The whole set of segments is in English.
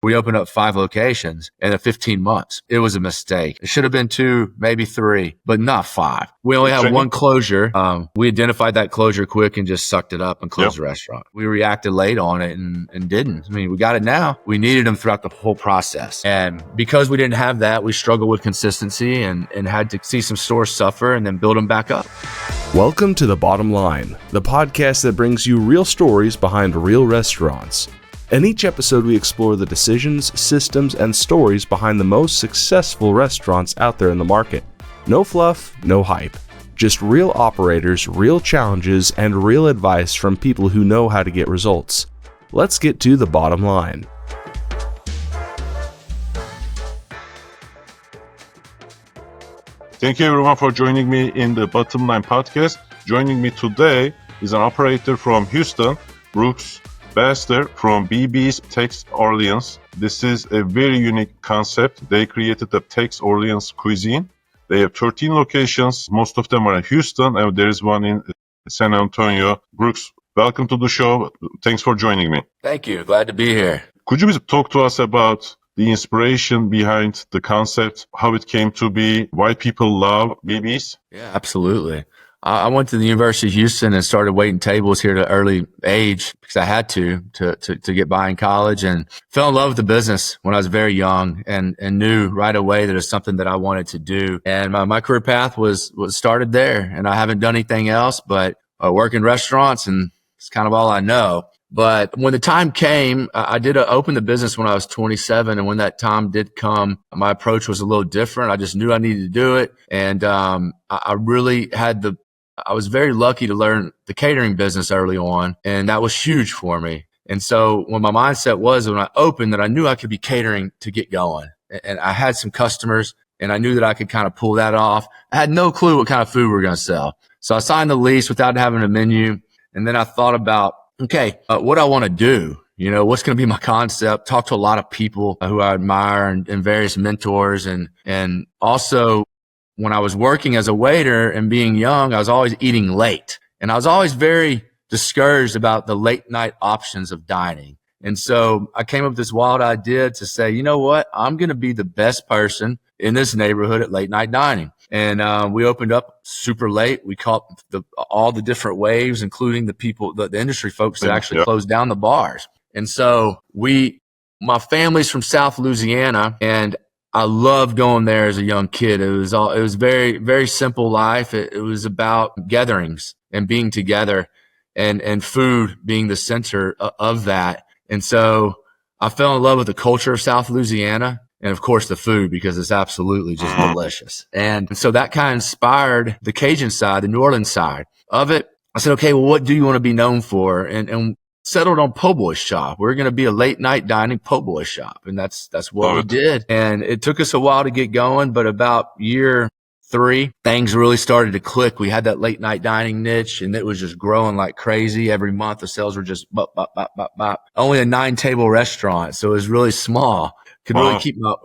We opened up 5 locations in 15 months. It was a mistake. It should have been 2, maybe 3, but not 5. We only had one closure. We identified that closure quick and just sucked it up and closed the restaurant. We reacted late on it and didn't. I mean, we got it now. We needed them throughout the whole process. And because we didn't have that, we struggled with consistency and had to see some stores suffer and then build them back up. Welcome to The Bottom Line, the podcast that brings you real stories behind real restaurants. In each episode, we explore the decisions, systems, and stories behind the most successful restaurants out there in the market. No fluff, no hype. Just real operators, real challenges, and real advice from people who know how to get results. Let's get to the bottom line. Thank you everyone for joining me in the Bottom Line podcast. Joining me today is an operator from Houston, Brooks Bassler from BB's Tex-Orleans. This is a very unique concept. They created the Tex-Orleans Cuisine. They have 13 locations. Most of them are in Houston, and there is one in San Antonio. Brooks, welcome to the show. Thanks for joining me. Thank you. Glad to be here. Could you talk to us about the inspiration behind the concept, how it came to be, why people love BB's? Yeah, absolutely. I went to the University of Houston and started waiting tables here at an early age because I had to get by in college, and fell in love with the business when I was very young and knew right away that it's something that I wanted to do. And my career path was started there, and I haven't done anything else but work in restaurants, and it's kind of all I know. But when the time came, I did open the business when I was 27. And when that time did come, my approach was a little different. I just knew I needed to do it. And I really I was very lucky to learn the catering business early on. And that was huge for me. And so when my mindset was when I opened that I knew I could be catering to get going. And I had some customers and I knew that I could kind of pull that off. I had no clue what kind of food we were going to sell. So I signed the lease without having a menu. And then I thought about, okay, what I want to do, what's going to be my concept, talk to a lot of people who I admire and various mentors. And also when I was working as a waiter and being young, I was always eating late, and I was always very discouraged about the late night options of dining. And so I came up with this wild idea to say, you know what, I'm going to be the best person in this neighborhood at late night dining. And we opened up super late. We caught all the different waves, including the people, the industry folks that actually closed down the bars. And so my family's from South Louisiana, and I loved going there as a young kid. It was very, very simple life. It was about gatherings and being together, and food being the center of that. And so I fell in love with the culture of South Louisiana. And of course the food, because it's absolutely just delicious. And so that kind of inspired the Cajun side, the New Orleans side of it. I said, okay, well, what do you want to be known for? And settled on po' boy shop. We're going to be a late night dining po' boy shop. And that's what we did. And it took us a while to get going, but about year 3, things really started to click. We had that late night dining niche, and it was just growing like crazy. Every month the sales were just bop, bop, bop, bop, bop. Only a 9-table restaurant. So it was really small. Could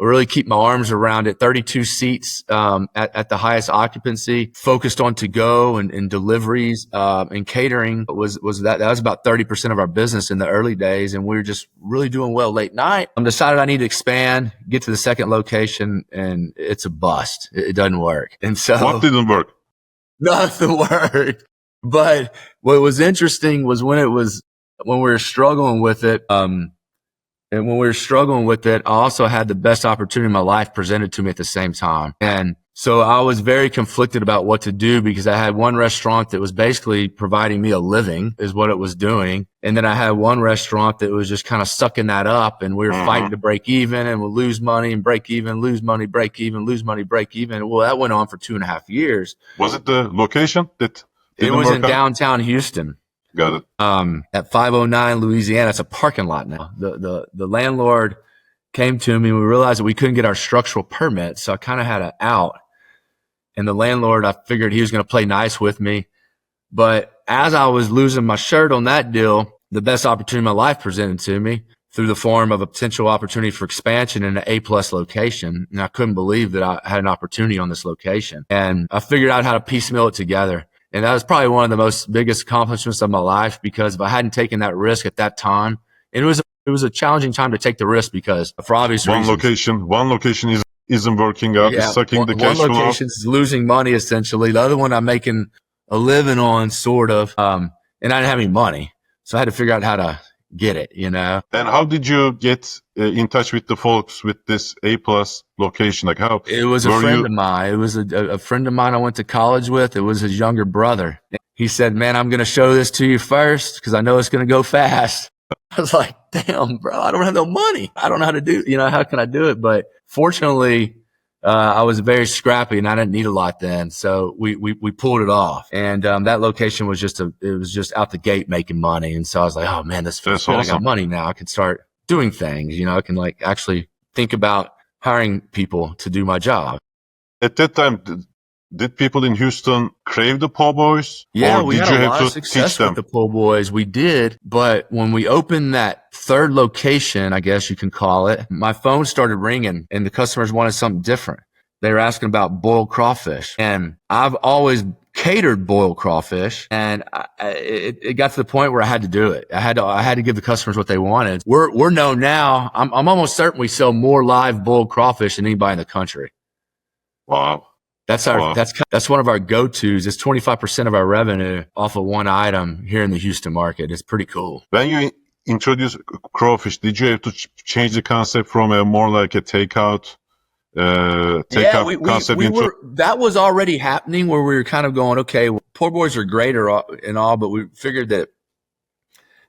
really keep my arms around it. 32 seats at the highest occupancy, focused on to go and deliveries and catering was about 30% of our business in the early days, and we were just really doing well late night. I decided I need to expand, get to the second location, and it's a bust. It doesn't work. And so what didn't work? Nothing worked. But what was interesting was when we were struggling with it. And when we were struggling with it, I also had the best opportunity in my life presented to me at the same time. And so I was very conflicted about what to do, because I had one restaurant that was basically providing me a living, is what it was doing. And then I had one restaurant that was just kind of sucking that up, and we were fighting to break even, and we'll lose money and break even, lose money, break even, lose money, break even. Well, that went on for 2.5 years. Was it the location that it was in downtown Houston? Got it. At 509 Louisiana, it's a parking lot now. The landlord came to me, and we realized that we couldn't get our structural permit. So I kind of had an out, and the landlord, I figured he was going to play nice with me. But as I was losing my shirt on that deal, the best opportunity of my life presented to me through the form of a potential opportunity for expansion in an A+ location. And I couldn't believe that I had an opportunity on this location. And I figured out how to piecemeal it together. And that was probably one of the most biggest accomplishments of my life, because if I hadn't taken that risk at that time, And it was a challenging time to take the risk because for obvious reasons. One location isn't working out. It's sucking the cash flow. One location is losing money essentially. The other one I'm making a living on, sort of. And I didn't have any money, so I had to figure out how to get it. And how did you get in touch with the folks with this A+ location? Like how? It was a friend of mine. It was a friend of mine I went to college with. It was his younger brother. He said, "Man, I'm going to show this to you first because I know it's going to go fast." I was like, "Damn, bro, I don't have no money. I don't know how to do. How can I do it?" But fortunately, I was very scrappy and I didn't need a lot then, so we pulled it off. And that location was just out the gate making money. And so I was like, "Oh man, this feels good. Awesome. I got money now. I can start doing things. I can like actually think about hiring people to do my job." At that time, did people in Houston crave the po' boys? Yeah, or we did had you a lot have of to success teach them? with the po' boys. We did, but when we opened that third location, I guess you can call it, my phone started ringing and the customers wanted something different. They were asking about boiled crawfish, and I've always catered boiled crawfish, and it got to the point where I had to do it. I had to give the customers what they wanted. We're known now. I'm almost certain we sell more live boiled crawfish than anybody in the country. Wow. That's one of our go-tos. It's 25% of our revenue off of one item here in the Houston market. It's pretty cool. When you introduced crawfish, did you have to change the concept from a more like a takeout concept? That was already happening where we were kind of going, okay, well, po' boys are great and all, but we figured that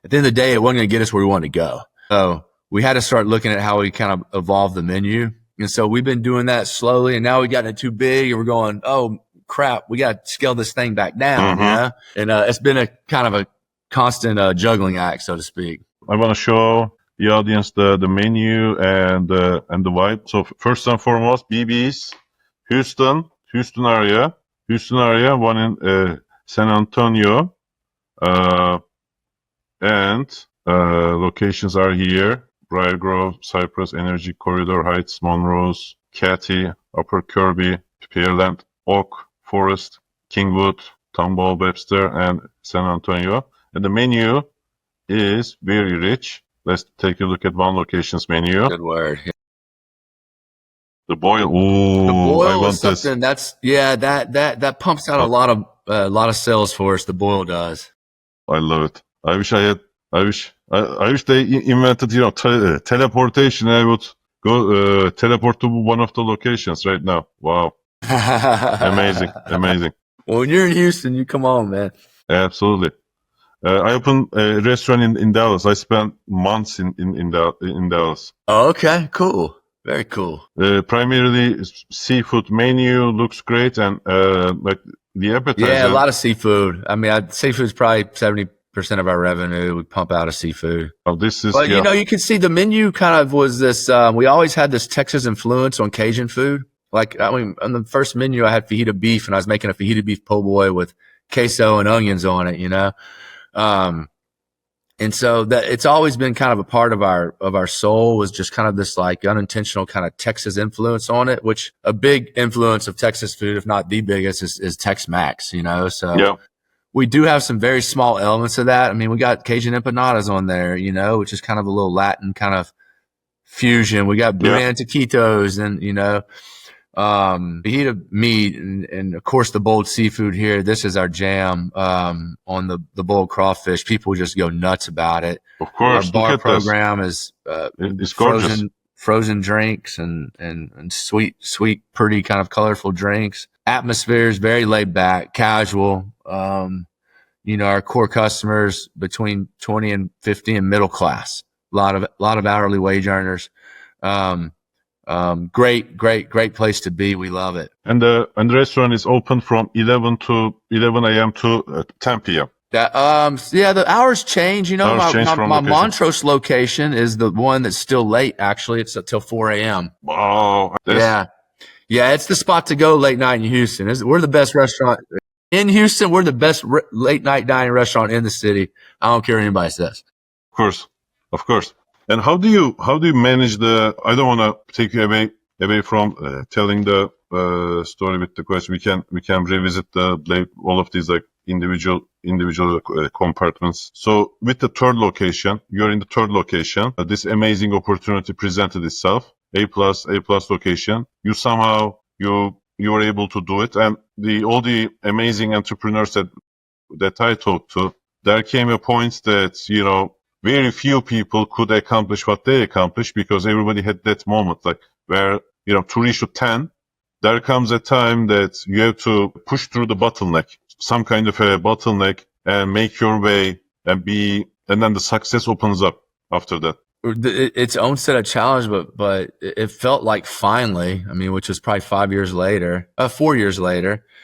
at the end of the day, it wasn't going to get us where we wanted to go. So we had to start looking at how we kind of evolve the menu. And so we've been doing that slowly, and now we got it too big and we're going, oh crap, we got to scale this thing back down. Mm-hmm. And it's been a kind of a constant juggling act, so to speak. I want to show the audience the menu and the vibe. So first and foremost, BB's Houston area, one in San Antonio, and locations are here: Briar Grove, Cypress, Energy Corridor Heights, Monrose, Katy, Upper Kirby, Pearland, Oak, Forest, Kingwood, Tomball, Webster, and San Antonio. And the menu is very rich. Let's take a look at one location's menu. Good word. Yeah. The boil. Ooh, the boil I want is something this. That pumps out a lot of sales for us. The boil does. I love it. I wish they invented, teleportation. I would go teleport to one of the locations right now. Wow. Amazing. Well, when you're in Houston, you come on, man. Absolutely. I opened a restaurant in Dallas. I spent months in Dallas. Oh, okay, cool. Very cool. Primarily seafood menu looks great, and like the appetizer. Yeah, a lot of seafood. I mean, seafood's probably 70% of our revenue. We pump out of seafood. Oh, this is. But you can see the menu kind of was this. We always had this Texas influence on Cajun food. Like, I mean, on the first menu, I had fajita beef, and I was making a fajita beef po' boy with queso and onions on it. And so that it's always been kind of a part of our soul, was just kind of this like unintentional kind of Texas influence on it, which a big influence of Texas food, if not the biggest, is Tex-Mex, So yeah. We do have some very small elements of that. I mean, we got Cajun empanadas on there, which is kind of a little Latin kind of fusion. We got Brian taquitos and, fajita meat and of course the boiled seafood here. This is our jam on the boiled crawfish. People just go nuts about it. Of course, our bar program is frozen drinks and sweet, pretty kind of colorful drinks. Atmosphere is very laid back, casual. Our core customers between 20 and 50 and middle class. A lot of hourly wage earners. Great place to be. We love it. And the restaurant is open from 11 a.m. to 10 p.m. The hours change. My Montrose location is the one that's still late. Actually, it's until 4 a.m. Wow. Yeah. It's the spot to go late night in Houston. We're the best restaurant in Houston. We're the best late night dining restaurant in the city. I don't care what anybody says. Of course. And how do you manage I don't want to take you away from telling the story with the question. We can revisit all of these like individual compartments. So with the third location, you're in the third location. This amazing opportunity presented itself. A plus location. You somehow you were able to do it, and all the amazing entrepreneurs that I talked to, there came a point that very few people could accomplish what they accomplished because everybody had that moment, like where to reach to 10. There comes a time that you have to push through the bottleneck, some kind of a bottleneck, and make your way and then the success opens up after that. Its own set of challenge, but it felt like finally, I mean, which was probably 4 years later,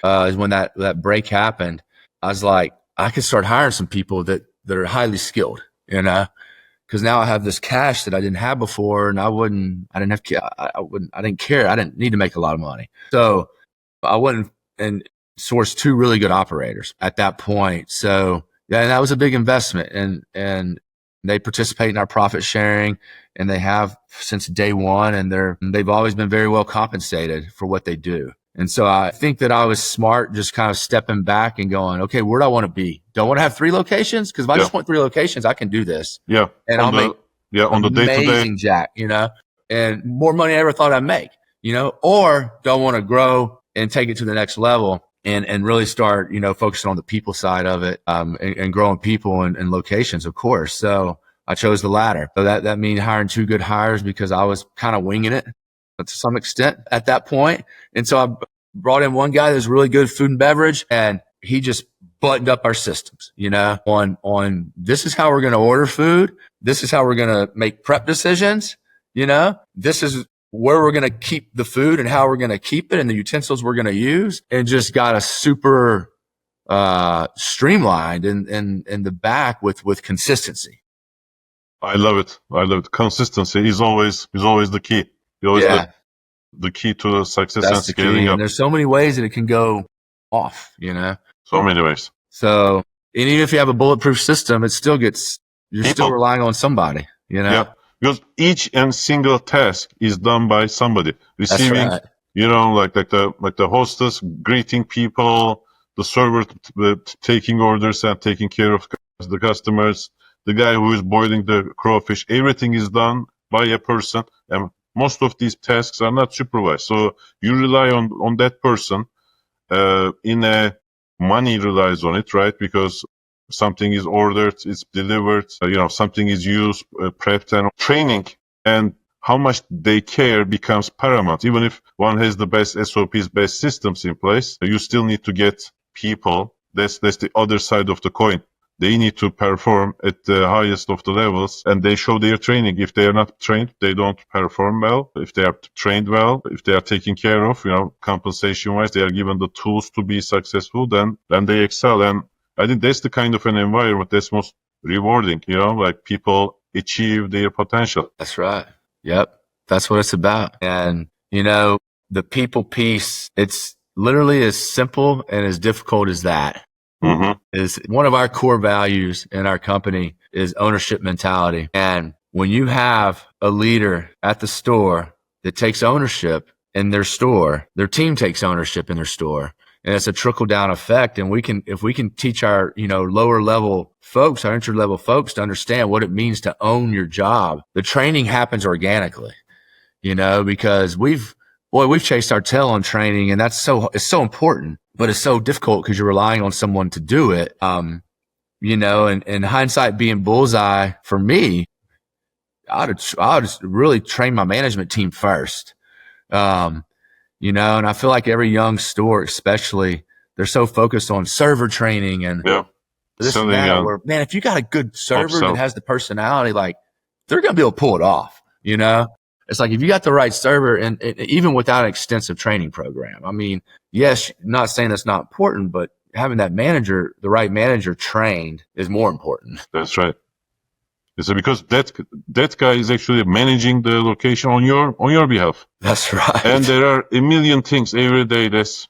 is when that break happened. I was like, I could start hiring some people that are highly skilled, because now I have this cash that I didn't have before, and I didn't care. I didn't need to make a lot of money. So I went and sourced 2 really good operators at that point. So yeah, and that was a big investment, and they participate in our profit sharing, and they have since day one, and they've always been very well compensated for what they do. And so I think that I was smart, just kind of stepping back and going, okay, where do I want to be? Do I want to have 3 locations? Because if I just want 3 locations, I can do this. Yeah. And I'll make on the day-to-day amazing jack, and more money I ever thought I'd make, or do I want to grow and take it to the next level and really start, focusing on the people side of it, and growing people and locations, of course. So I chose the latter. So that means hiring 2 good hires because I was kind of winging it to some extent at that point. And so I brought in one guy that's really good food and beverage, and he just buttoned up our systems, on this is how we're going to order food. This is how we're going to make prep decisions. This is where we're going to keep the food and how we're going to keep it and the utensils we're going to use, and just got us super, streamlined in the back with consistency. I love it. Consistency is always the key. The key to success. That's and scaling up. And there's so many ways that it can go off, So many ways. So, and even if you have a bulletproof system, it still you're still relying on somebody, Yeah. Because each and single task is done by somebody. Receiving, that's right. like the hostess greeting people, the server taking orders and taking care of the customers, the guy who is boiling the crawfish. Everything is done by a person, and most of these tasks are not supervised. So you rely on that person. Money relies on it, right? Because something is ordered, it's delivered, something is used, prepped, and training, and how much they care becomes paramount. Even if one has the best SOPs, best systems in place, you still need to get people. That's the other side of the coin. They need to perform at the highest of the levels, and they show their training. If they are not trained, they don't perform well. If they are trained well, if they are taken care of, compensation-wise, they are given the tools to be successful, then they excel. And I think that's the kind of an environment that's most rewarding, like people achieve their potential. That's right. Yep. That's what it's about. And, the people piece, it's literally as simple and as difficult as that. Mm-hmm. Is one of our core values in our company is ownership mentality. And when you have a leader at the store that takes ownership in their store, their team takes ownership in their store. And it's a trickle down effect. And if we can teach our, lower level folks, our entry level folks to understand what it means to own your job, the training happens organically, because we've chased our tail on training, and it's so important, but it's so difficult because you're relying on someone to do it. And hindsight being bullseye for me, I'd really train my management team first. And I feel like every young store, especially, they're so focused on server training and this and that. Where, man, if you got a good server that has the personality, like, they're going to be able to pull it off. It's like if you got the right server, and even without an extensive training program. I mean, yes, not saying that's not important, but having that manager, the right manager trained, is more important. That's right. So because that guy is actually managing the location on your behalf. That's right. And there are a million things every day that's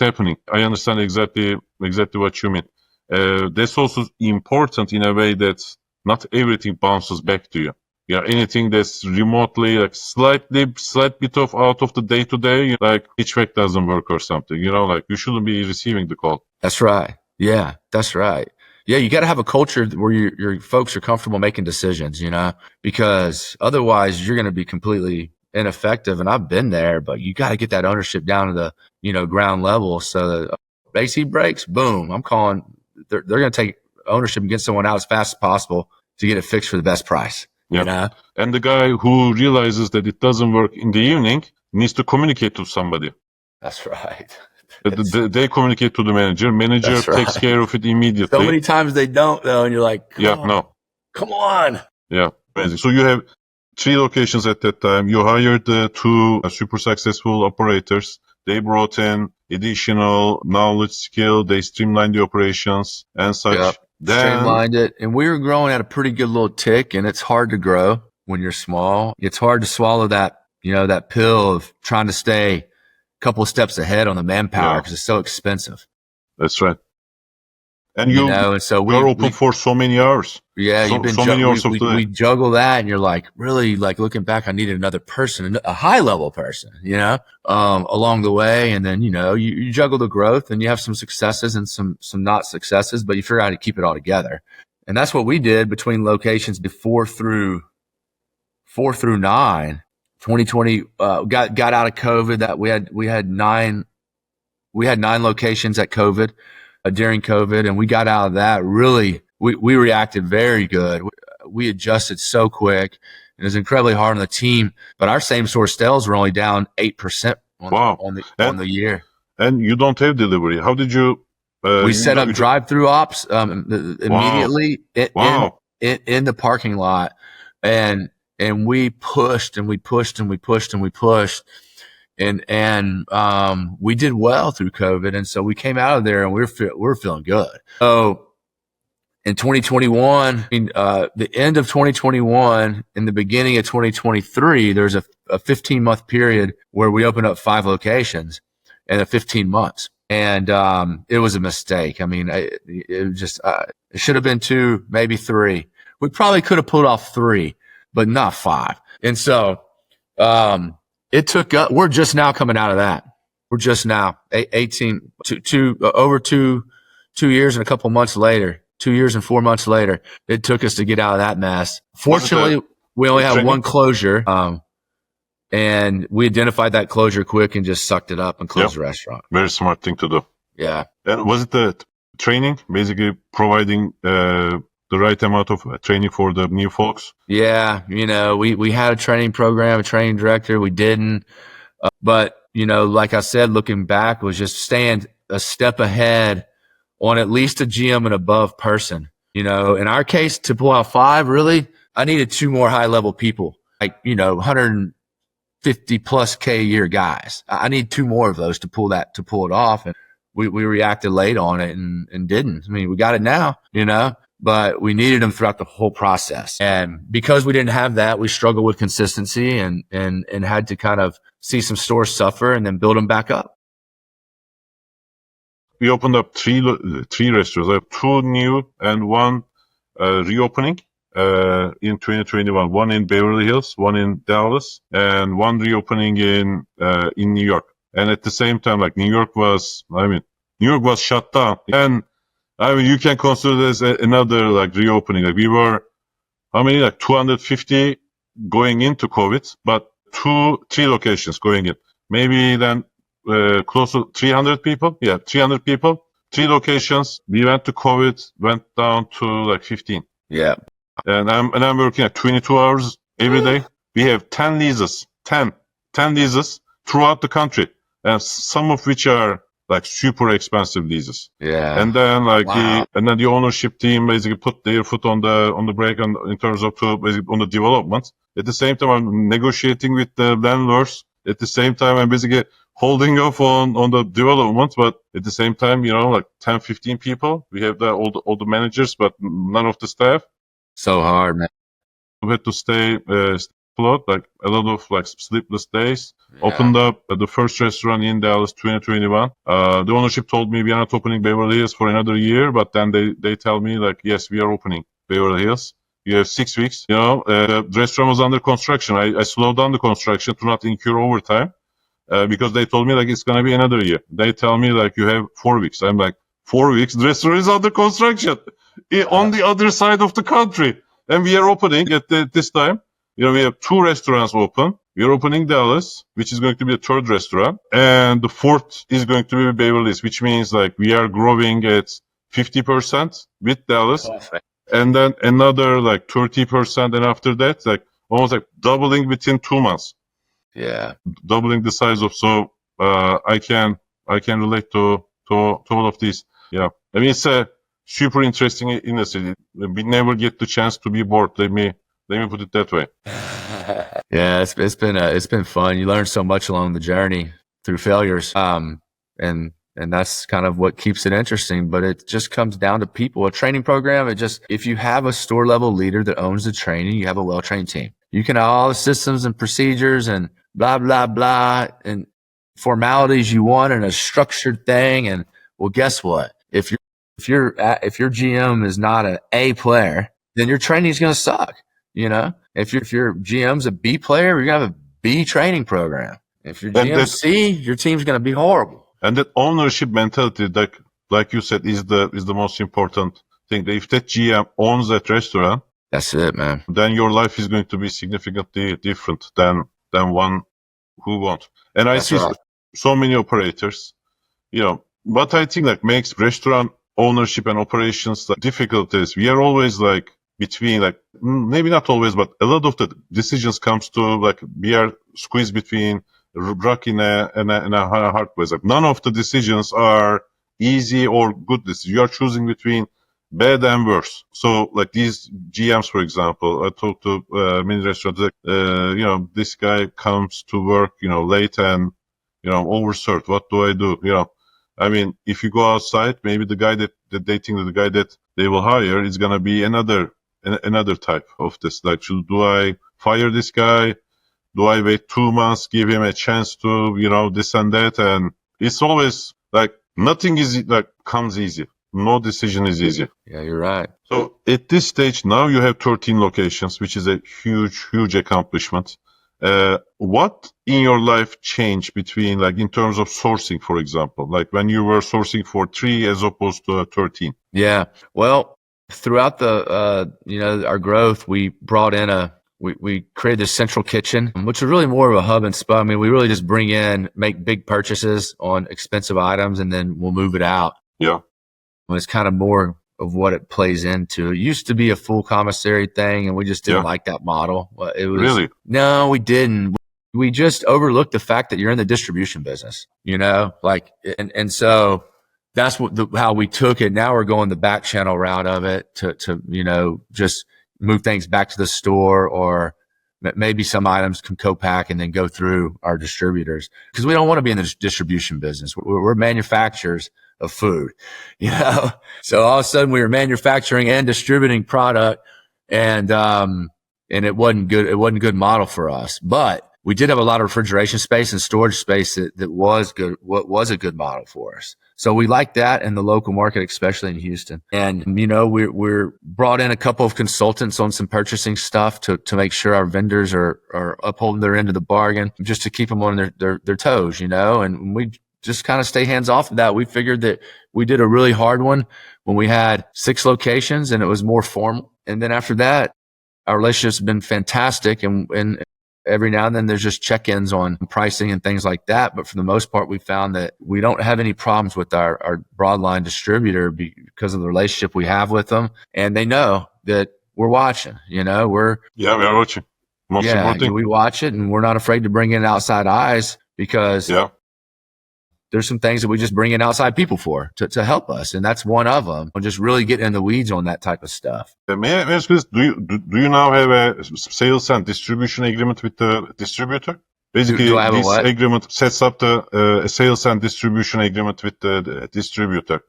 happening. I understand exactly what you mean. That's also important in a way that not everything bounces back to you. Anything that's remotely, like slight bit of out of the day to day, like HVAC doesn't work or something, like you shouldn't be receiving the call. That's right. Yeah, that's right. Yeah, you got to have a culture where your folks are comfortable making decisions, because otherwise you're going to be completely ineffective. And I've been there, but you got to get that ownership down to the, ground level so that AC breaks, boom, I'm calling, they're going to take ownership and get someone out as fast as possible to get it fixed for the best price, Yeah. And the guy who realizes that it doesn't work in the evening needs to communicate to somebody. That's right. They communicate to the manager. Manager takes care of it immediately. So many times they don't, though, and you're like, come on. Yeah, amazing. So you have 3 locations at that time. You hired 2 super successful operators. They brought in additional knowledge, skill. They streamlined the operations and such. Yep. Streamlined it, and we were growing at a pretty good little tick, and it's hard to grow when you're small. It's hard to swallow that, that pill of trying to stay a couple of steps ahead on the manpower because it's so expensive. That's right. And and so we're open for so many hours. Yeah, you've been many hours of the day. We juggle that, and you're like, really, like looking back, I needed another person, a high level person, along the way. And then, you juggle the growth, and you have some successes and some not successes, but you figure out how to keep it all together. And that's what we did between locations 4 through 9. 2020 got out of COVID. That we had 9 locations at COVID. During COVID, and we got out of that. Really, we reacted very good. We adjusted so quick. It was incredibly hard on the team, but our same store sales were only down 8% on the year. And you don't have delivery. How did you? We set up drive-through ops immediately in the parking lot, and we pushed and we pushed and we pushed and we pushed. And we did well through COVID. And so we came out of there and we're feeling good. So in 2021, the end of 2021 and the beginning of 2023, there's a 15-month period where we opened up 5 locations in 15 months. And it was a mistake. I mean, it just it should have been 2, maybe 3. We probably could have pulled off 3, but not 5. And so it took us, we're just now coming out of that. We're just now 2 years and a couple months later, 2 years and 4 months later, it took us to get out of that mess. Fortunately, we only had one closure. And we identified that closure quick and just sucked it up and closed the restaurant. Very smart thing to do. Yeah. And was it the training, basically providing the right amount of training for the new folks? Yeah. We had a training program, a training director. We didn't. But, like I said, looking back, was just staying a step ahead on at least a GM and above person. In our case, to pull out 5, really, I needed 2 more high level people, like, 150 plus K a year guys. I need 2 more of those to pull it off. And we reacted late on it and didn't. I mean, we got it now, but we needed them throughout the whole process. And because we didn't have that, we struggled with consistency and had to kind of see some stores suffer and then build them back up. We opened up 3 restaurants. I have 2 new and 1 reopening in 2021. 1 in Beverly Hills, 1 in Dallas, and 1 reopening in New York. And at the same time, like New York was shut down. And you can consider this another like reopening. Like we were, 250 going into COVID, but 3 locations going in. Maybe then close to 300 people. Yeah, 300 people. 3 locations. We went to COVID, went down to like 15. Yeah. And I'm working at 22 hours every day. We have 10 leases, 10 leases throughout the country, and some of which are like super expensive leases. Yeah. And then the ownership team basically put their foot on the brake in terms of on the development. At the same time, I'm negotiating with the landlords. At the same time, I'm basically holding off on the development, but at the same time, like 10, 15 people. We have all the managers, but none of the staff. So hard, man. We had to stay afloat, like a lot of like sleepless days. Yeah. Opened up the first restaurant in Dallas 2021. The ownership told me we are not opening Beverly Hills for another year, but then they tell me like, yes, we are opening Beverly Hills. You have 6 weeks. The restaurant was under construction. I slowed down the construction to not incur overtime because they told me like it's gonna be another year. They tell me like you have 4 weeks. I'm like, 4 weeks, the restaurant is under construction on the other side of the country. And we are opening at this time. We have 2 restaurants open. We are opening Dallas, which is going to be a 3rd restaurant. And the 4th is going to be Beverly Hills, which means like we are growing at 50% with Dallas. Perfect. And then another like 30%. And after that, like almost like doubling within 2 months. Yeah. Doubling the size of, so, I can relate to all of these. Yeah. I mean, it's a super interesting industry. We never get the chance to be bored. Let me put it that way. Yeah, it's been fun. You learn so much along the journey through failures. And that's kind of what keeps it interesting, but it just comes down to people. A training program, if you have a store level leader that owns the training, you have a well-trained team. You can have all the systems and procedures and blah, blah, blah, and formalities you want in a structured thing. And well, guess what? If your GM is not an A player, then your training is going to suck. If your GM's a B player, you're going to have a B training program. If your GM's C, your team's going to be horrible. And that ownership mentality, like you said, is the most important thing. If that GM owns that restaurant, that's it, man. Then your life is going to be significantly different than one who won't. And I see so many operators, what I think like makes restaurant ownership and operations difficult is we are always like between, like, maybe not always, but a lot of the decisions comes to like we are squeezed between rock and a hard place. Like, none of the decisions are easy or good decisions. You are choosing between bad and worse. So like these GMs, for example, I talked to many restaurants, this guy comes to work, late and, overserved. What do I do? I mean, if you go outside, maybe the guy that they think that the guy that they will hire is going to be another type of this. Like, do I fire this guy? Do I wait 2 months, give him a chance to, this and that? And it's always like nothing is like comes easy. No decision is easy. Yeah, you're right. So at this stage, now you have 13 locations, which is a huge, huge accomplishment. What in your life changed between, like, in terms of sourcing, for example, like when you were sourcing for 3 as opposed to 13? Yeah. Well, throughout the, our growth, we brought in we created this central kitchen, which is really more of a hub and spoke. I mean, we really just make big purchases on expensive items, and then we'll move it out. Yeah. It's kind of more of what it plays into. It used to be a full commissary thing, and we just didn't like that model. It was, really? No, we didn't. We just overlooked the fact that you're in the distribution business, and so that's how we took it. Now we're going the back channel route of it to just move things back to the store, or maybe some items can co-pack and then go through our distributors, because we don't want to be in the distribution business. We're manufacturers of food, so all of a sudden we were manufacturing and distributing product, and it wasn't good. It wasn't a good model for us, but we did have a lot of refrigeration space and storage space that was good. What was a good model for us. So we like that in the local market, especially in Houston. And, we're brought in a couple of consultants on some purchasing stuff to make sure our vendors are upholding their end of the bargain, just to keep them on their toes, and we just kind of stay hands off of that. We figured that we did a really hard one when we had 6 locations and it was more formal. And then after that, our relationship's been fantastic. And every now and then there's just check-ins on pricing and things like that. But for the most part, we found that we don't have any problems with our broadline distributor because of the relationship we have with them. And they know that we're watching, we are watching. Most important thing. We watch it, and we're not afraid to bring in outside eyes, because there's some things that we just bring in outside people for to help us. And that's one of them. We'll just really get in the weeds on that type of stuff. May I ask this? Do you now have a sales and distribution agreement with the distributor? Basically, this agreement sets up a sales and distribution agreement with the distributor.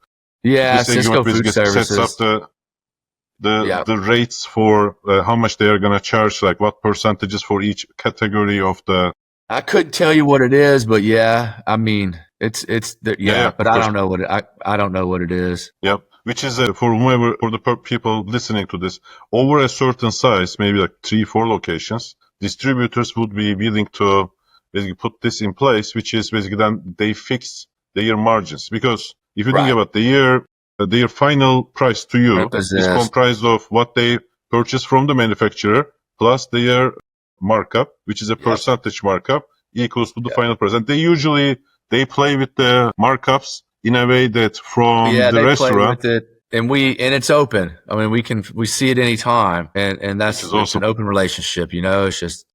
Yeah, this Cisco Food Services sets up the rates for how much they are going to charge, like what percentages for each category of the. I couldn't tell you what it is, but I mean, but I don't know I don't know what it is. Yeah, which is for the people listening to this, over a certain size, maybe like 3-4 locations, distributors would be willing to basically put this in place, which is basically then they fix their margins, because if you think Right. about their final price to you Rep is this. comprised of what they purchase from the manufacturer plus their markup, which is a percentage markup equals to the final price. And they play with the markups in a way that from the they play restaurant, with it, and it's open. I mean, we see it anytime, and which is it's awesome. an open relationship. It's just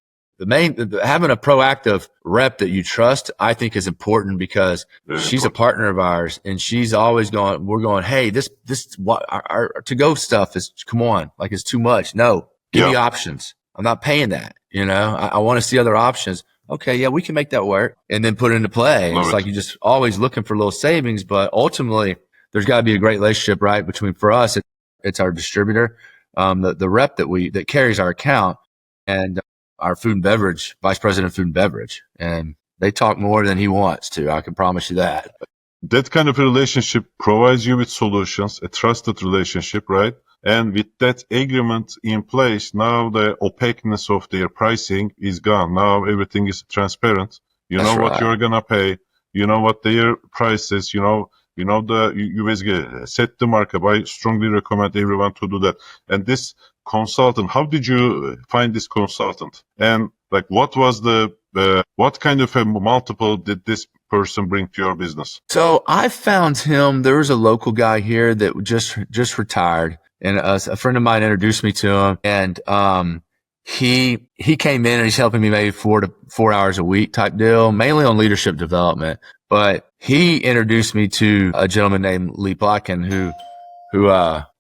having a proactive rep that you trust, I think, is important because she's a partner of ours, and she's always going. We're going, hey, this what our to go stuff is. Come on, like it's too much. No, give me options. I'm not paying that. I want to see other options. Okay, yeah, we can make that work and then put it into play. It's like you're just always looking for little savings, but ultimately there's got to be a great relationship, right? For us, it's our distributor, the rep that carries our account, and our food and beverage, vice president of food and beverage. And they talk more than he wants to. I can promise you that. That kind of a relationship provides you with solutions, a trusted relationship, right? And with that agreement in place, now the opaqueness of their pricing is gone. Now everything is transparent. You know what you're gonna pay. You know what their price is. You basically set the markup. I strongly recommend everyone to do that. And this consultant, how did you find this consultant? And like, what was what kind of a multiple did this person bring to your business? So I found him. There was a local guy here that just retired. And a friend of mine introduced me to him, and he came in and he's helping me maybe 4 hours a week type deal, mainly on leadership development. But he introduced me to a gentleman named Lee Plotkin who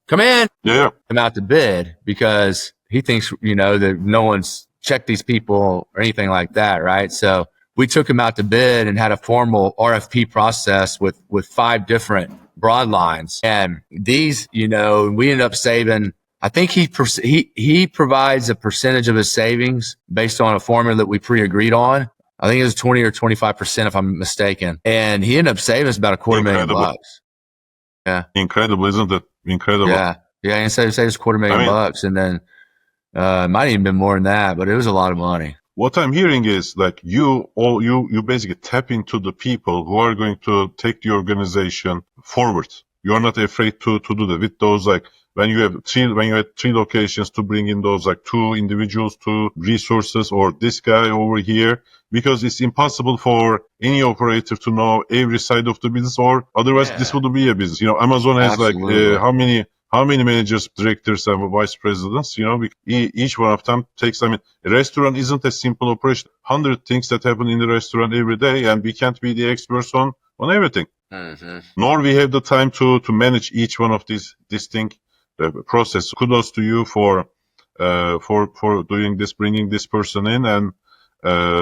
come in, come out to bid because he thinks that no one's checked these people or anything like that, right? So we took him out to bid and had a formal RFP process with 5 different broad lines. And these, we ended up saving, I think he provides a percentage of his savings based on a formula that we pre-agreed on. I think it was 20 or 25% if I'm mistaken. And he ended up saving us about $250,000. Yeah. Incredible, isn't it? Incredible. Yeah. Yeah. He saved us $250,000. And then, it might even been more than that, but it was a lot of money. What I'm hearing is like you basically tap into the people who are going to take the organization forward. You are not afraid to do that with those, like when you had 3 locations, to bring in those like 2 individuals, 2 resources, or this guy over here, because it's impossible for any operator to know every side of the business, or otherwise this wouldn't be a business. Amazon has how many managers, directors, and vice presidents, each one of them takes, a restaurant isn't a simple operation. 100 things that happen in the restaurant every day, and we can't be the experts on everything. Mm-hmm. Nor we have the time to manage each one of these distinct process. Kudos to you for doing this, bringing this person in, and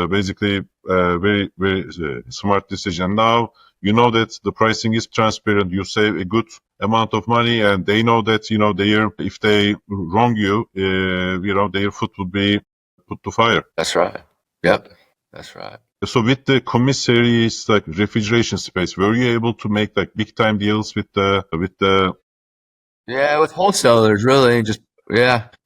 basically very, very smart decision. Now, you know that the pricing is transparent. You save a good amount of money, and they know that, if they wrong you, their foot would be put to fire. That's right. Yep. That's right. So with the commissaries, like refrigeration space, were you able to make like big time deals with the? Yeah, with wholesalers, really, just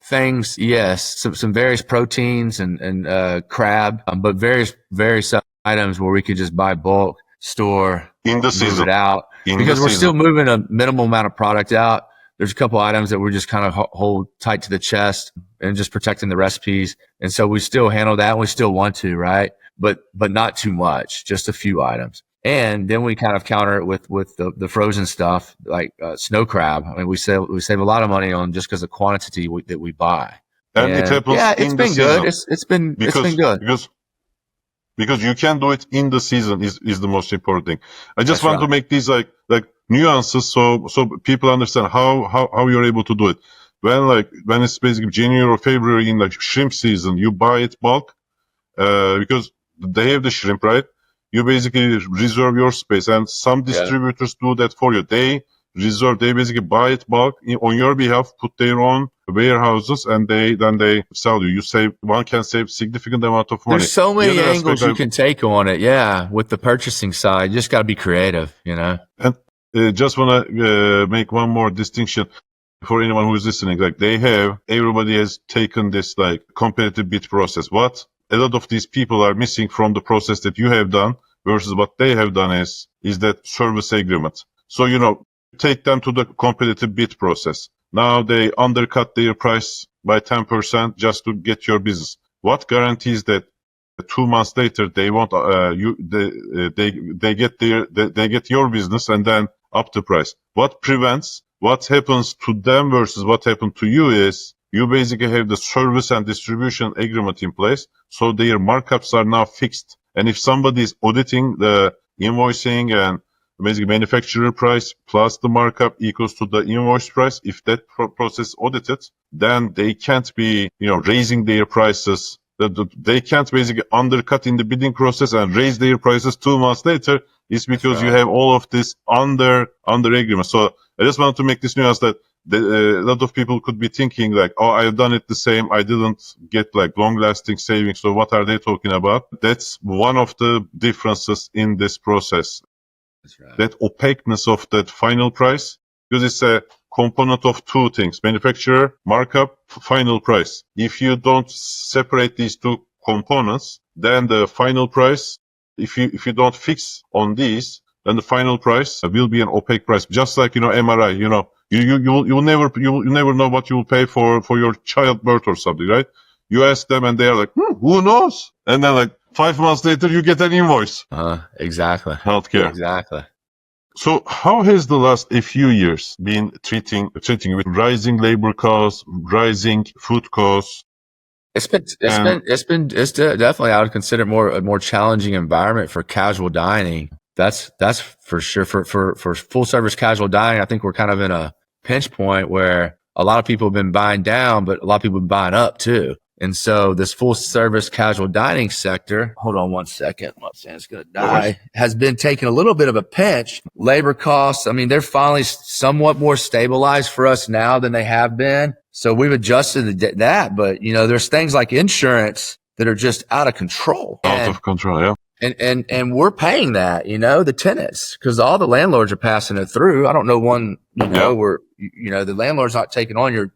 things. Yes, some various proteins and crab, but various items where we could just buy bulk, store, in the season, move it out, because we're still moving a minimal amount of product out. There's a couple items that we're just kind of hold tight to the chest and just protecting the recipes, and so we still handle that. And we still want to, right? But not too much, just a few items. And then we kind of counter it with the frozen stuff like snow crab. I mean, we save a lot of money on just because of quantity that we buy. And it happens. Yeah, it's been good. It's been good because you can do it in the season is the most important thing. I just want to make these like nuances so people understand how you're able to do it. When it's basically January or February in like shrimp season, you buy it bulk because they have the shrimp, right? You basically reserve your space, and some distributors do that for you. They basically buy it bulk on your behalf, put their own warehouses, and then they sell you. One can save significant amount of money. There's so many angles you can take on it. Yeah, with the purchasing side, you just got to be creative, And just want to make one more distinction for anyone who is listening. Like everybody has taken this like competitive bid process. What a lot of these people are missing from the process that you have done versus what they have done is that service agreement. So, take them to the competitive bid process. Now they undercut their price by 10% just to get your business. What guarantees that 2 months later they won't they get your business and then up the price? What prevents what happens to them versus what happened to you is you basically have the service and distribution agreement in place, so their markups are now fixed. And if somebody is auditing the invoicing and basically manufacturer price plus the markup equals to the invoice price, if that process audited, then they can't be, raising their prices. They can't basically undercut in the bidding process and raise their prices 2 months later. It's because you have all of this under agreement. So I just wanted to make this nuance that a lot of people could be thinking like, oh, I've done it the same. I didn't get like long lasting savings. So what are they talking about? That's one of the differences in this process. That's right. That opaqueness of that final price, because it's a component of two things: manufacturer, markup, final price. If you don't separate these two components, then the final price, if you don't fix on these, then the final price will be an opaque price. Just like, MRI, you'll never know what you will pay for your childbirth or something, right? You ask them and they are like, who knows? And then like 5 months later, you get an invoice. Exactly. Healthcare. Exactly. So how has the last a few years been treating with rising labor costs, rising food costs? It's definitely, I would consider a more challenging environment for casual dining. That's for sure. For full service casual dining, I think we're kind of in a pinch point where a lot of people have been buying down, but a lot of people have been buying up too. And so this full service casual dining sector, hold on one second, I'm not saying it's going to die, has been taking a little bit of a pinch. Labor costs, I mean, they're finally somewhat more stabilized for us now than they have been. So we've adjusted that, but there's things like insurance that are just out of control. Out of control, yeah. And we're paying that, the tenants, because all the landlords are passing it through. I don't know where, the landlord's not taking on your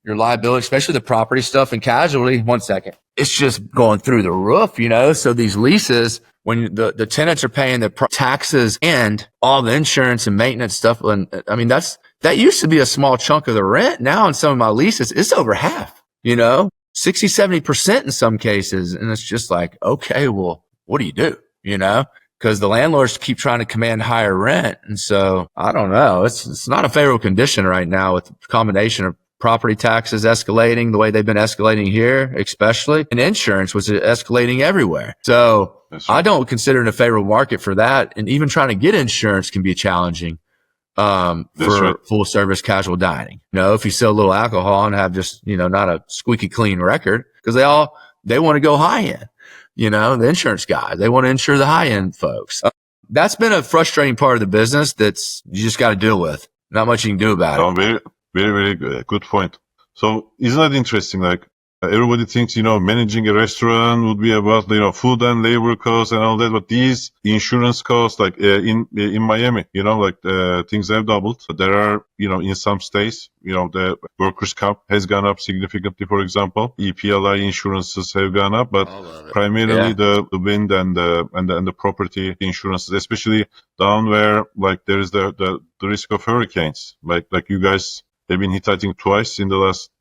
liability, especially the property stuff and casualty. One second. It's just going through the roof, So these leases, when the tenants are paying the taxes and all the insurance and maintenance stuff. And I mean, that used to be a small chunk of the rent. Now in some of my leases, it's over half, 60, 70% in some cases. And it's just like, okay, well, what do you do? Because the landlords keep trying to command higher rent. And so I don't know. It's not a favorable condition right now with the combination of property taxes escalating the way they've been escalating here, especially, and insurance was escalating everywhere. So I don't consider it a favorable market for that. And even trying to get insurance can be challenging, for full service casual dining. If you sell a little alcohol and have just, not a squeaky clean record, because they want to go high end, the insurance guys, they want to insure the high end folks. That's been a frustrating part of the business that's you just got to deal with. Not much you can do about it. Very, very, very good point. So isn't that interesting? Like everybody thinks, managing a restaurant would be about, food and labor costs and all that. But these insurance costs, like in Miami, things have doubled. There are, in some states, the workers' comp has gone up significantly. For example, EPLI insurances have gone up, but primarily the wind and the property insurances, especially down where like there is the risk of hurricanes, like you guys. They've been hit, I think, twice in the last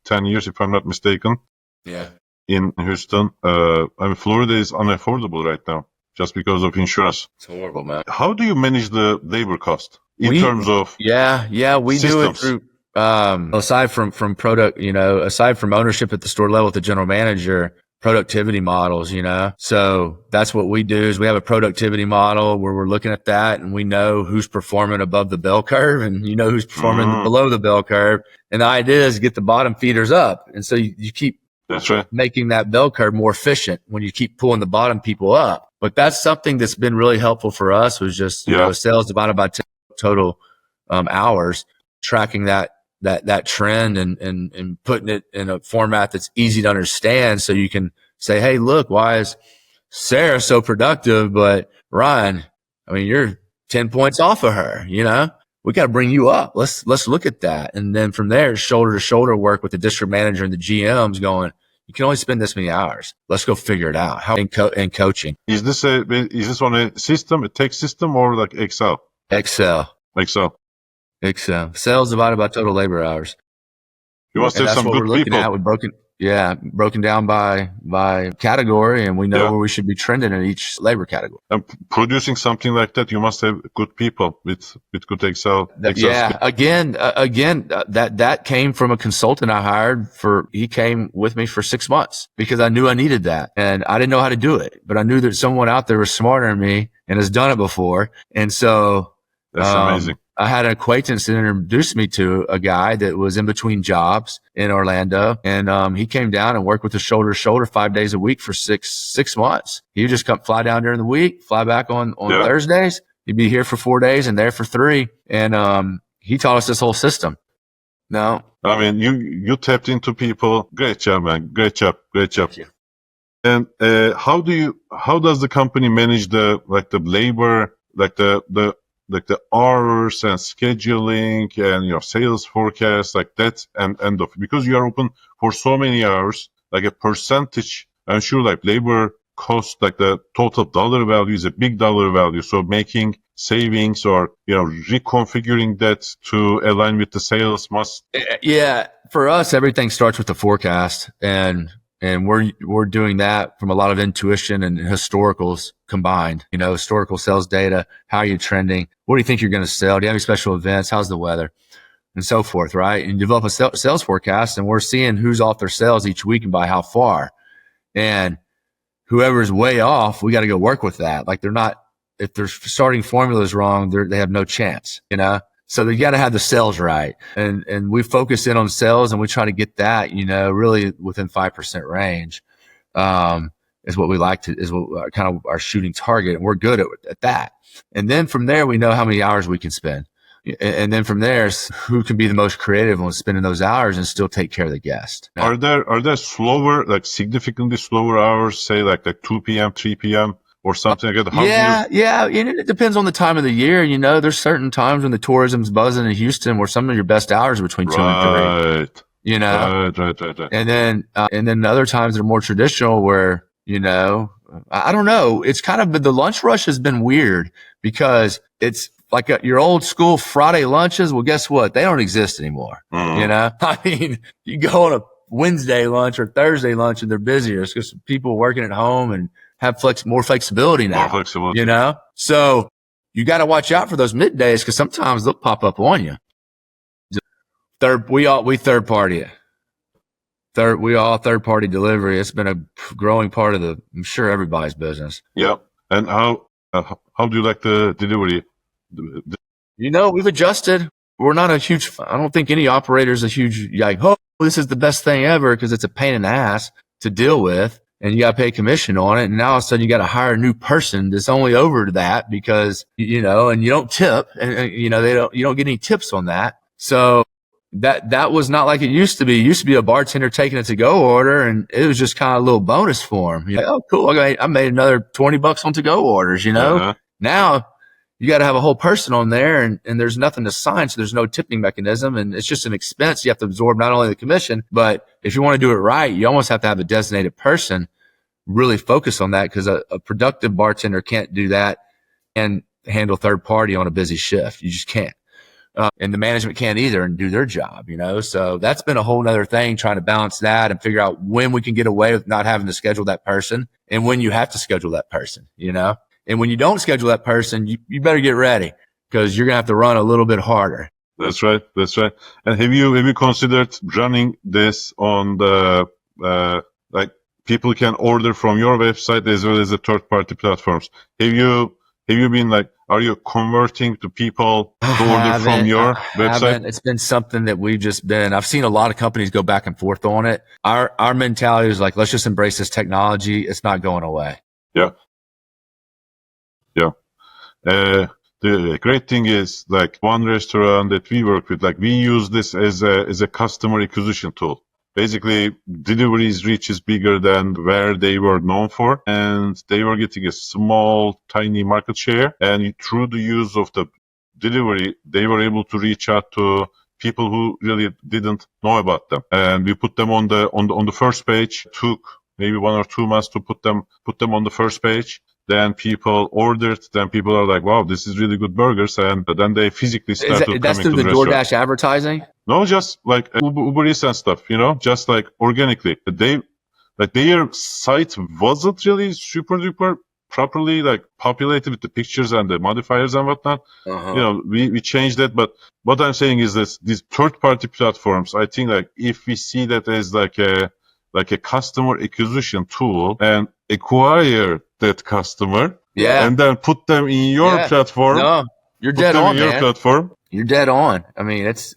10 years, if I'm not mistaken. Yeah. In Houston. Florida is unaffordable right now just because of insurance. It's horrible, man. How do you manage the labor cost in terms of we systems? Do it through, aside from product, aside from ownership at the store level with the general manager, productivity models, So that's what we do is we have a productivity model where we're looking at that and we know who's performing above the bell curve and who's performing below the bell curve. And the idea is to get the bottom feeders up. And so you keep making that bell curve more efficient when you keep pulling the bottom people up. But that's something that's been really helpful for us was just, sales divided by total hours, tracking that trend and putting it in a format that's easy to understand. So you can say, hey, look, why is Sarah so productive? But Ryan, I mean, you're 10 points off of her, we got to bring you up. Let's look at that. And then from there, shoulder to shoulder work with the district manager and the GMs going, you can only spend this many hours. Let's go figure it out. How in coaching. Is this on a system, a tech system or like Excel? Excel. Excel. Excel. Sales divided by total labor hours. You must And have that's some what good we're looking people. at. Broken down by category, and we know Yeah. where we should be trending in each labor category. And producing something like that, you must have good people with good Excel. Yeah. Again, that came from a consultant I hired he came with me for 6 months because I knew I needed that, and I didn't know how to do it, but I knew that someone out there was smarter than me and has done it before. And so, That's amazing. I had an acquaintance that introduced me to a guy that was in between jobs in Orlando, and he came down and worked with us shoulder to shoulder 5 days a week for six months. He would just fly down during the week, fly back on Yeah. Thursdays. He'd be here for 4 days and there for 3, and he taught us this whole system. No, I mean, you tapped into people. Great job, man. Great job. thank you. And how does the company manage the labor, the hours and scheduling and sales forecast like that and end of, because you are open for so many hours, like a percentage, I'm sure like labor cost, like the total dollar value is a big dollar value. So making savings or, reconfiguring that to align with the sales must. Yeah. For us, everything starts with the forecast, and we're doing that from a lot of intuition and historicals combined, historical sales data. How are you trending? What do you think you're going to sell? Do you have any special events? How's the weather? And so forth, right? And you develop a sales forecast, and we're seeing who's off their sales each week and by how far. And whoever's way off, we got to go work with that. Like if their starting formula is wrong, they have no chance, So you got to have the sales right. And we focus in on sales, and we try to get that, really within 5% range, is what we is what kind of our shooting target. And we're good at that. And then from there, we know how many hours we can spend. And then from there, who can be the most creative on spending those hours and still take care of the guest. Are there slower, like significantly slower hours, say like 2 p.m., 3 p.m. or something like that? Yeah. And it depends on the time of the year. There's certain times when the tourism's buzzing in Houston where some of your best hours are between 2 and 3. Right. And then other times that are more traditional where, I don't know. It's kind of, the lunch rush has been weird because it's like your old school Friday lunches. Well, guess what? They don't exist anymore. I mean, you go on a Wednesday lunch or Thursday lunch and they're busier. It's just people working at home and have more flexibility now, So you got to watch out for those middays because sometimes they'll pop up on you. We third party it. Third party delivery. It's been a growing part of I'm sure everybody's business. Yeah. And how do you like the delivery? We've adjusted. We're not I don't think any operator is a huge, this is the best thing ever, because it's a pain in the ass to deal with and you got to pay commission on it. And now all of a sudden you got to hire a new person that's only over to that because, and you don't tip and, you don't get any tips on that. So that was not like it used to be. It used to be a bartender taking a to-go order, and it was just kind of a little bonus for him. Oh, cool. I made another $20 on to-go orders, Now you got to have a whole person on there, and there's nothing to sign, so there's no tipping mechanism, and it's just an expense you have to absorb, not only the commission, but if you want to do it right, you almost have to have a designated person really focus on that, because a productive bartender can't do that and handle third party on a busy shift. You just can't. And the management can't either and do their job, So that's been a whole nother thing, trying to balance that and figure out when we can get away with not having to schedule that person and when you have to schedule that person, And when you don't schedule that person, you better get ready, because you're going to have to run a little bit harder. That's right. And have you considered running this on the, people can order from your website as well as the third party platforms? Have you been are you converting to people to order from your website? It's been something that I've seen a lot of companies go back and forth on it. Our mentality is let's just embrace this technology. It's not going away. Yeah. The great thing is, one restaurant that we work with, we use this as a customer acquisition tool. Basically, deliveries reach is bigger than where they were known for, and they were getting a small, tiny market share. And through the use of the delivery, they were able to reach out to people who really didn't know about them. And we put them on the first page. Took maybe 1 or 2 months to put them on the first page. then people ordered, then people are like, wow, this is really good burgers. And then they physically started That's coming through to the the restaurant. DoorDash advertising? No, just like Uber Eats and stuff, just like organically. Their site wasn't really super duper properly like populated with the pictures and the modifiers and whatnot. We changed that, but what I'm saying is this: these third-party platforms, I think, like if we see that as like a customer acquisition tool and acquire that customer, and then put them in your platform. No, you're dead on, man. Platform. You're dead on. I mean, it's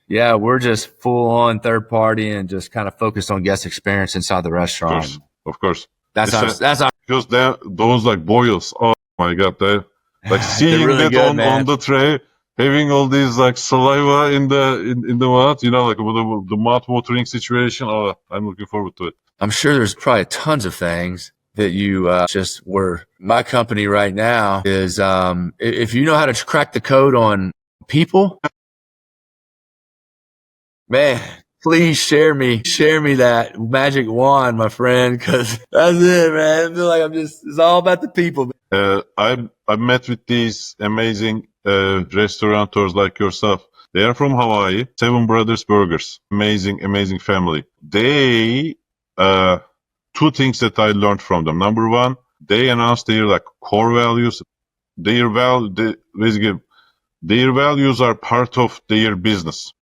we're just full on third party and just kind of focused on guest experience inside the restaurant. Of course. That's our because those like boils. Oh my God, they like seeing really that good, on the tray, having all these like saliva in the mouth, like the mouth watering situation. Oh, I'm looking forward to it. I'm sure there's probably tons of things that you just were. My company right now is if you know how to crack the code on people, man, please share me that magic wand, my friend, because that's it, man. I feel like it's all about the people. I met with these amazing restaurateurs like yourself. They are from Hawaii, Seven Brothers Burgers. Amazing family. They, two things that I learned from them. Number one, they announced their like core values. Their values are part of their business.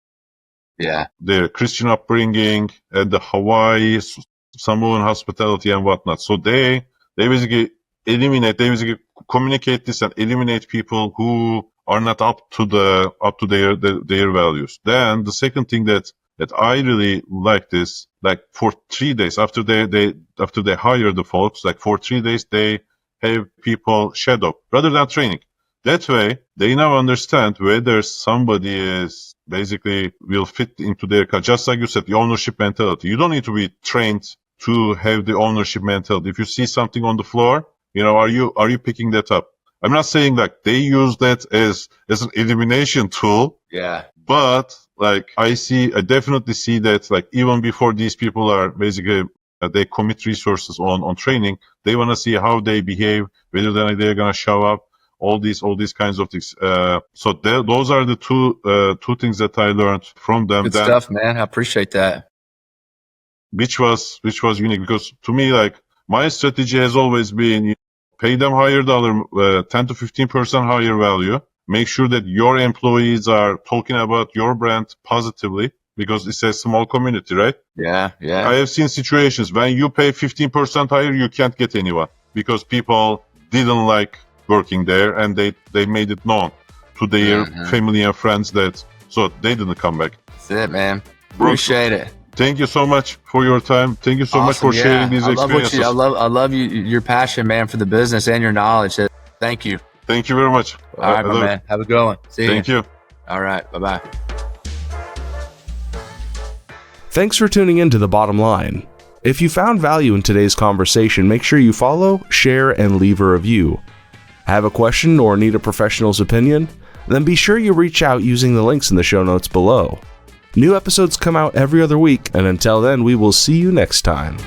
Yeah. Their Christian upbringing and the Hawaii, Samoan hospitality and whatnot. So they basically communicate this and eliminate people who are not up to their values. Then the second thing that I really liked is like for 3 days after they hire the folks, like for 3 days they have people shadow rather than training. That way they now understand whether somebody is basically will fit into their car. Just like you said, the ownership mentality. You don't need to be trained to have the ownership mentality. If you see something on the floor, are you picking that up? I'm not saying like they use that as an elimination tool. Yeah. But like I definitely see that like even before these people are basically they commit resources on training, they want to see how they behave, whether they're going to show up, all these kinds of things. So those are the two things that I learned from them. Good stuff, man. I appreciate that. Which was unique because to me, like my strategy has always been pay them higher dollar, 10 to 15% higher value. Make sure that your employees are talking about your brand positively because it's a small community, right? Yeah. I have seen situations when you pay 15% higher, you can't get anyone because people didn't like working there and they made it known to their family and friends so they didn't come back. That's it, man. Appreciate it. Thank you so much for your time. Thank you so much for sharing these experiences. I love your passion, man, for the business and your knowledge. Thank you. Thank you very much. All right, my man. Have a good one. See you. Thank you. All right. Bye-bye. Thanks for tuning in to The Bottom Line. If you found value in today's conversation, make sure you follow, share, and leave a review. Have a question or need a professional's opinion? Then be sure you reach out using the links in the show notes below. New episodes come out every other week, and until then, we will see you next time.